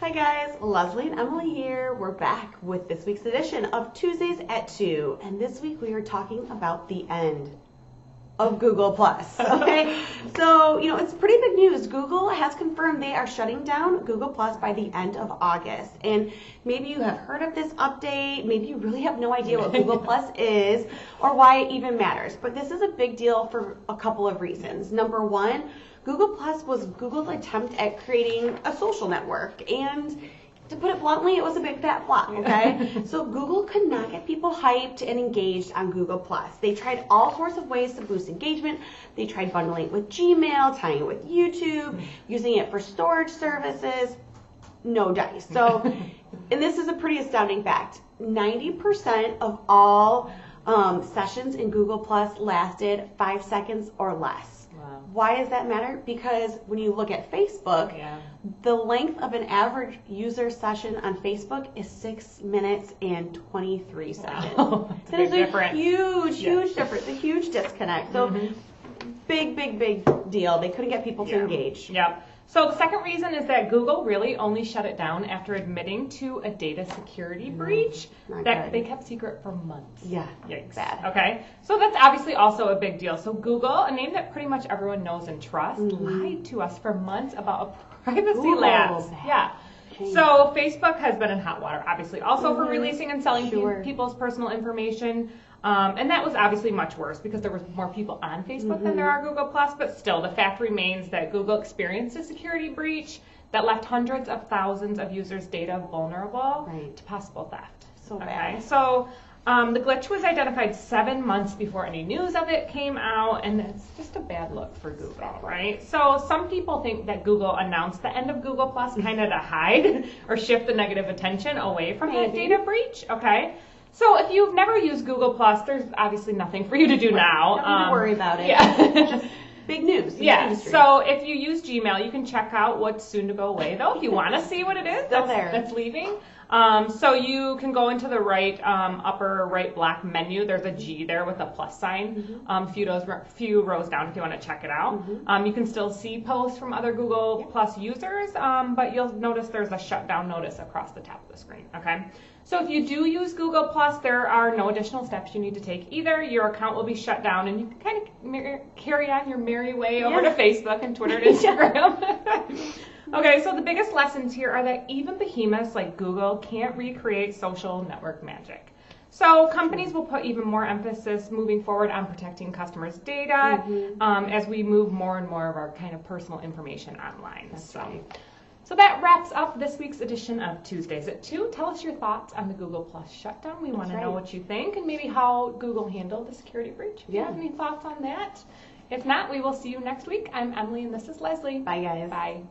Hi guys, Leslie and Emily here. We're back with this week's edition of Tuesdays at 2, and this week we are talking about the end of Google+. Okay, so it's pretty big news. Google has confirmed they are shutting down Google+ by the end of August, and maybe you have heard of this update, maybe you really have no idea what Google+ is or why it even matters, but this is a big deal for a couple of reasons. Number one, Google+ was Google's attempt at creating a social network, and to put it bluntly, it was a big fat flop, okay? So Google could not get people hyped and engaged on Google+. They tried all sorts of ways to boost engagement. They tried bundling it with Gmail, tying it with YouTube, using it for storage services. No dice. So, and this is a pretty astounding fact. 90% of all sessions in Google+ lasted 5 seconds or less. Wow. Why does that matter? Because when you look at Facebook, the length of an average user session on Facebook is 6 minutes and 23 seconds. Wow. That is a huge difference, a huge disconnect. So big deal. They couldn't get people to engage. Yep. So the second reason is that Google really only shut it down after admitting to a data security breach that they kept secret for months. Yeah, Yikes. bad. Okay, so that's obviously also a big deal. So Google, a name that pretty much everyone knows and trusts, lied to us for months about a privacy lapse. Yeah. So Facebook has been in hot water, obviously, also for releasing and selling people's personal information. And that was obviously much worse because there was more people on Facebook than there are Google+, but still the fact remains that Google experienced a security breach that left hundreds of thousands of users' data vulnerable to possible theft. So bad. So the glitch was identified 7 months before any news of it came out, and it's just a bad look for Google, right? So some people think that Google announced the end of Google+ kind of to hide or shift the negative attention away from that data breach, okay? So if you've never used Google+, there's obviously nothing for you to do now. Nothing to worry about it. Yeah. Just big news. Yeah. So if you use Gmail, you can check out what's soon to go away, though, if you want to see what it is that's leaving. So you can go into the right upper right black menu. There's a G there with a plus sign. Few rows down if you want to check it out. You can still see posts from other Google Plus users, but you'll notice there's a shutdown notice across the top of the screen. Okay. So if you do use Google Plus, there are no additional steps you need to take either. Your account will be shut down, and you can kind of carry on your merry way over to Facebook and Twitter and Instagram. Okay, so the biggest lessons here are that even behemoths like Google can't recreate social network magic. So companies will put even more emphasis moving forward on protecting customers' data as we move more and more of our kind of personal information online. So that wraps up this week's edition of Tuesdays at 2. Tell us your thoughts on the Google Plus shutdown. We want to know what you think and maybe how Google handled the security breach. If you have any thoughts on that. If not, we will see you next week. I'm Emily and this is Leslie. Bye, guys. Bye.